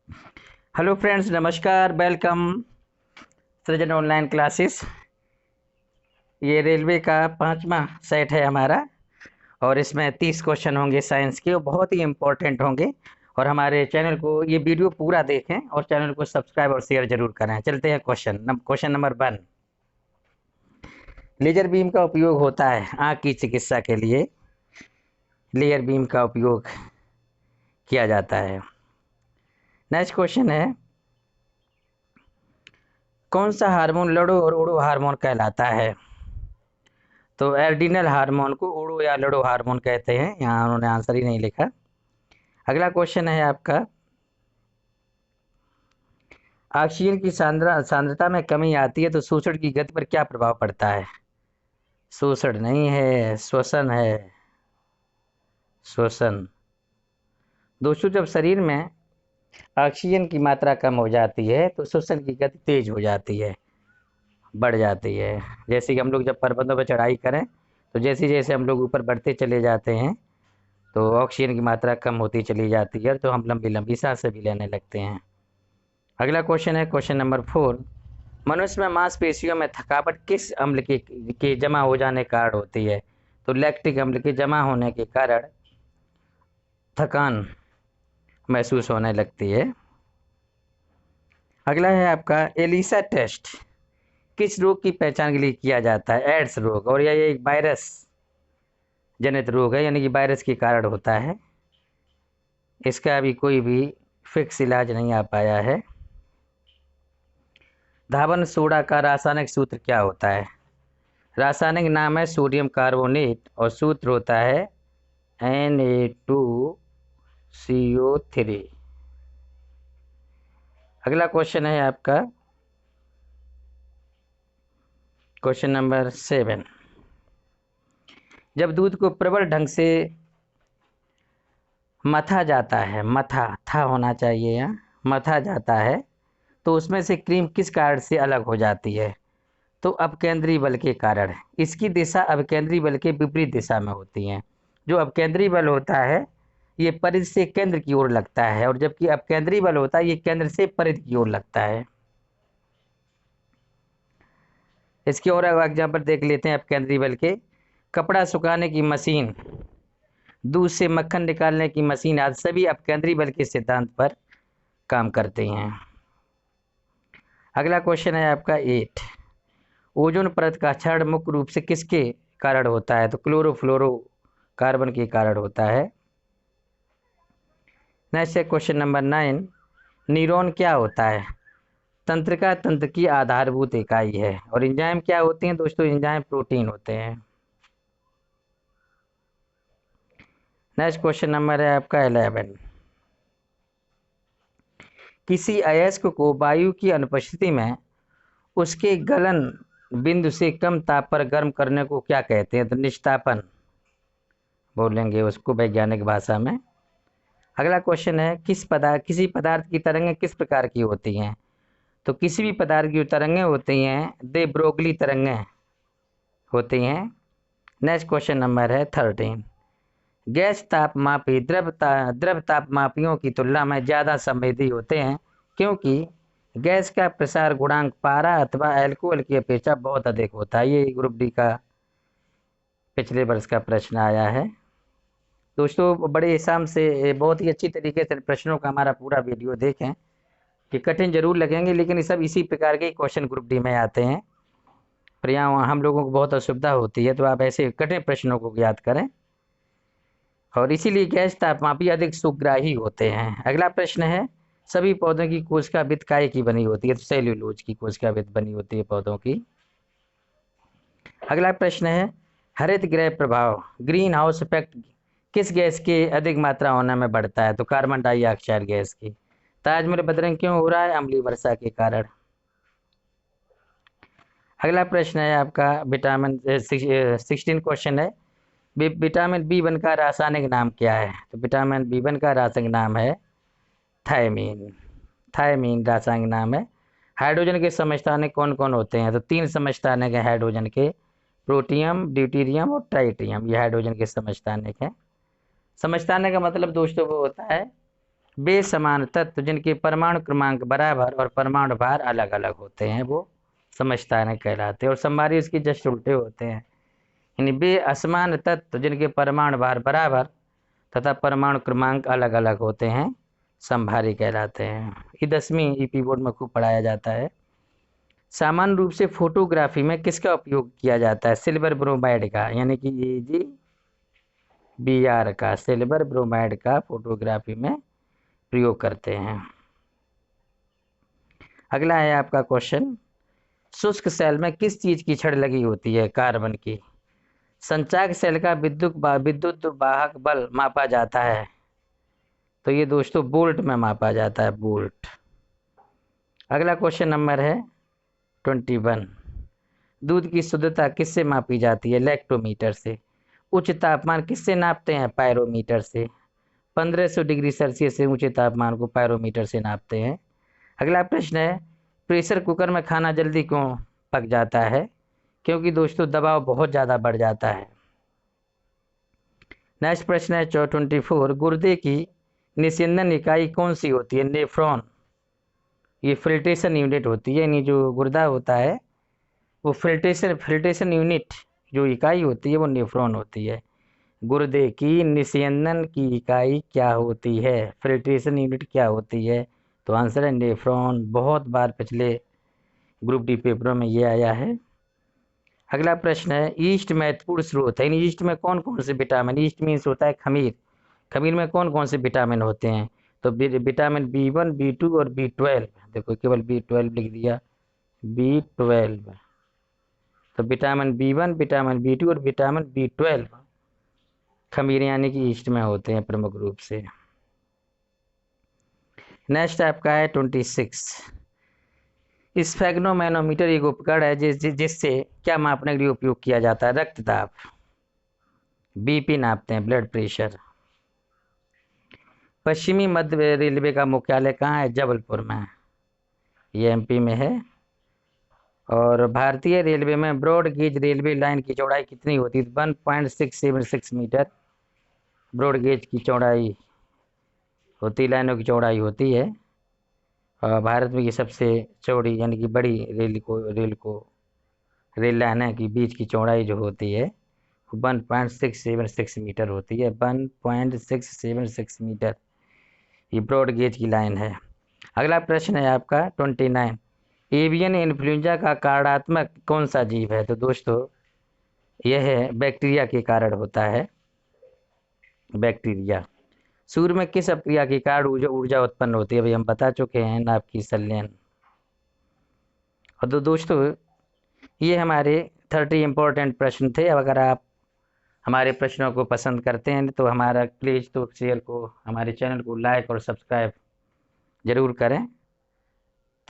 Hello friends, नमस्कार। Welcome सृजन online classes. ये रेलवे का 5वां सेट है हमारा और इसमें 30 क्वेश्चन होंगे साइंस के और बहुत ही इम्पोर्टेंट होंगे। और हमारे चैनल को ये वीडियो पूरा देखें और चैनल को सब्सक्राइब और शेयर जरूर करें। चलते हैं क्वेश्चन नंबर 1। लेजर बीम का उपयोग होता है आँख की चिकित्सा के लिए। लेजर बीम का उपयोग किया जाता है। नेक्स्ट क्वेश्चन है, कौन सा हार्मोन लड़ो और उड़ो हार्मोन कहलाता है? तो एड्रिनल हार्मोन को उड़ो या लड़ो हार्मोन कहते हैं। यहाँ उन्होंने आंसर ही नहीं लिखा। अगला क्वेश्चन है आपका, ऑक्सीजन की सांद्रता में कमी आती है तो शोषण की गति पर क्या प्रभाव पड़ता है? शोषण नहीं है, श्वसन है। श्वसन। दोस्तों, जब शरीर में ऑक्सीजन की मात्रा कम हो जाती है तो श्वसन की गति तेज हो जाती है, बढ़ जाती है। जैसे कि हम लोग जब पर्वतों पर चढ़ाई करें तो जैसे जैसे हम लोग ऊपर बढ़ते चले जाते हैं तो ऑक्सीजन की मात्रा कम होती चली जाती है तो हम लंबी लंबी सांसें भी लेने लगते हैं। अगला क्वेश्चन है क्वेश्चन नंबर 4। मनुष्य में मांसपेशियों में थकावट किस अम्ल के जमा हो जाने के कारण होती है? तो लैक्टिक अम्ल के जमा होने के कारण थकान महसूस होने लगती है। अगला है आपका, एलिसा टेस्ट किस रोग की पहचान के लिए किया जाता है? एड्स रोग। और यह एक वायरस जनित रोग है, यानी कि वायरस के कारण होता है। इसका अभी कोई भी फिक्स इलाज नहीं आ पाया है। धावन सोडा का रासायनिक सूत्र क्या होता है? रासायनिक नाम है सोडियम कार्बोनेट और सूत्र होता है Na2CO3। अगला क्वेश्चन है आपका क्वेश्चन नंबर 7। जब दूध को प्रबल ढंग से मथा जाता है, मथा था होना चाहिए यहाँ, मथा जाता है तो उसमें से क्रीम किस कारण से अलग हो जाती है? तो अपकेंद्री बल के कारण। इसकी दिशा अपकेंद्री बल के विपरीत दिशा में होती है। जो अपकेंद्री बल होता है ये परिधि से केंद्र की ओर लगता है और जबकि अपकेंद्री बल होता है ये केंद्र से परिधि की ओर लगता है। इसके और एग्जाम्पल देख लेते हैं अपकेंद्री बल के। कपड़ा सुखाने की मशीन, दूध से मक्खन निकालने की मशीन आदि सभी अपकेंद्री बल के सिद्धांत पर काम करते हैं। अगला क्वेश्चन है आपका 8। ओजोन परत का क्षरण मुख्य रूप से किसके कारण होता है? तो क्लोरोफ्लोरो कार्बन के कारण होता है। नेक्स्ट है क्वेश्चन नंबर 9। न्यूरॉन क्या होता है? तंत्रिका तंत्र की आधारभूत इकाई है। और एंजाइम क्या होते हैं दोस्तों? एंजाइम प्रोटीन होते हैं। नेक्स्ट क्वेश्चन नंबर है आपका 11। किसी अयस्क को वायु की अनुपस्थिति में उसके गलन बिंदु से कम ताप पर गर्म करने को क्या कहते हैं? तो निष्तापन बोलेंगे उसको वैज्ञानिक भाषा में। अगला क्वेश्चन है, किसी पदार्थ की तरंगें किस प्रकार की होती हैं? तो किसी भी पदार्थ की तरंगें होती हैं दे ब्रोगली तरंगें होती हैं। नेक्स्ट क्वेश्चन नंबर है 13। गैस तापमापी द्रव तापमापियों की तुलना में ज़्यादा संवेदी होते हैं क्योंकि गैस का प्रसार गुणांक पारा अथवा अल्कोहल की अपेक्षा बहुत अधिक होता है। ये ग्रुप डी का पिछले वर्ष का प्रश्न आया है। दोस्तों, बड़े हिसाब से बहुत ही अच्छी तरीके से प्रश्नों का हमारा पूरा वीडियो देखें कि कठिन जरूर लगेंगे लेकिन ये सब इसी प्रकार के क्वेश्चन ग्रुप डी में आते हैं। पर यहाँ हम लोगों को बहुत असुविधा होती है तो आप ऐसे कठिन प्रश्नों को याद करें और इसीलिए गैस तापमापी अधिक सुग्राही होते हैं। अगला प्रश्न है, सभी पौधों की कोशिका भित्ति काय की बनी होती है? तो सेल्यूलोज की कोशिका भित्ति बनी होती है पौधों की। अगला प्रश्न है, हरित गृह प्रभाव ग्रीन हाउस इफेक्ट किस गैस के अधिक मात्रा होने में बढ़ता है? तो कार्बन डाइऑक्साइड गैस की। ताजमहल बदरंग क्यों हो रहा है? अम्लीय वर्षा के कारण। अगला प्रश्न है आपका विटामिन 16 क्वेश्चन है, विटामिन B1 का रासायनिक नाम क्या है? तो विटामिन B1 का रासायनिक नाम है थायमीन। थायमीन रासायनिक नाम है। हाइड्रोजन के समस्थानिक कौन कौन होते हैं? तो 3 समस्थानिक है हाइड्रोजन के, प्रोटियम, ड्यूटेरियम और ट्राइटियम। ये हाइड्रोजन के समस्थानिक हैं। समस्थानिक का मतलब दोस्तों वो होता है वे समान तत्व जिनके परमाणु क्रमांक बराबर और परमाणु भार अलग अलग होते हैं वो समस्थानिक कहलाते हैं, और समभारी इसके जस्ट उल्टे होते हैं। यानी वे असमान तत्व जिनके परमाणु भार बराबर तथा परमाणु क्रमांक अलग अलग होते हैं समभारी कहलाते हैं। ये 10वीं ईपी बोर्ड में खूब पढ़ाया जाता है। सामान्य रूप से फोटोग्राफी में किसका उपयोग किया जाता है? सिल्वर ब्रोमाइड का, यानी कि AgBr का, सिल्वर ब्रोमाइड का फोटोग्राफी में प्रयोग करते हैं। अगला है आपका क्वेश्चन, शुष्क सेल में किस चीज की छड़ लगी होती है? कार्बन की। संचायक सेल का विद्युत वाहक बल मापा जाता है, तो ये दोस्तों वोल्ट में मापा जाता है, वोल्ट। अगला क्वेश्चन नंबर है 21, दूध की शुद्धता किससे मापी जाती है? लैक्टोमीटर से। उच्च तापमान किससे नापते हैं? पायरोमीटर से। 1500 डिग्री सेल्सियस से ऊंचे तापमान को पायरोमीटर से नापते हैं। अगला प्रश्न है, प्रेशर कुकर में खाना जल्दी क्यों पक जाता है? क्योंकि दोस्तों दबाव बहुत ज़्यादा बढ़ जाता है। नेक्स्ट प्रश्न है 24, गुर्दे की निस्यंदन इकाई कौन सी होती है? नेफ्रॉन। ये फिल्ट्रेशन यूनिट होती है, यानी जो गुर्दा होता है वो फिल्ट्रेशन यूनिट जो इकाई होती है वो नेफ्रॉन होती है। गुर्दे की निस्यंदन की इकाई क्या होती है? फिल्ट्रेशन यूनिट क्या होती है? तो आंसर है नेफ्रॉन। बहुत बार पिछले ग्रुप डी पेपरों में ये आया है। अगला प्रश्न है, ईस्ट महत्वपूर्ण स्रोत है, इन ईस्ट में कौन कौन से विटामिन, ईस्ट मीन्स होता है खमीर, खमीर में कौन कौन से विटामिन होते हैं? तो विटामिन B1, B2 और B12। देखो केवल B12 लिख दिया, B12। तो विटामिन B1, विटामिन B2 और विटामिन B12 खमीर यानी कि ईस्ट में होते हैं प्रमुख रूप से। नेक्स्ट आपका है 26, स्फेग्नोमैनोमीटर एक उपकरण है जिससे क्या मापने के लिए उपयोग किया जाता है? रक्तदाब। BP नापते हैं, ब्लड प्रेशर। पश्चिमी मध्य रेलवे का मुख्यालय कहाँ है? जबलपुर में, ये MP में है। और भारतीय रेलवे में ब्रॉड गेज रेलवे लाइन की चौड़ाई कितनी होती है? 1.676 मीटर ब्रॉड गेज की चौड़ाई होती, लाइनों की चौड़ाई होती है। और भारत में ये सबसे चौड़ी यानी कि बड़ी रेल लाइन के बीच की चौड़ाई जो होती है 1.676 मीटर होती है, 1.676 मीटर ये ब्रॉड गेज की लाइन है। अगला प्रश्न है आपका 29, एवियन इन्फ्लुएंजा का कारणात्मक कौन सा जीव है? तो दोस्तों यह है बैक्टीरिया के कारण होता है, बैक्टीरिया। सूर्य में किस अपक्रिया के कारण ऊर्जा उत्पन्न होती है? भाई हम बता चुके हैं, नाभ की संलयन। और तो दोस्तों ये हमारे 30 इंपॉर्टेंट प्रश्न थे। अब अगर आप हमारे प्रश्नों को पसंद करते हैं तो हमारा प्लीज़ तो शेयर को, हमारे चैनल को लाइक और सब्सक्राइब जरूर करें।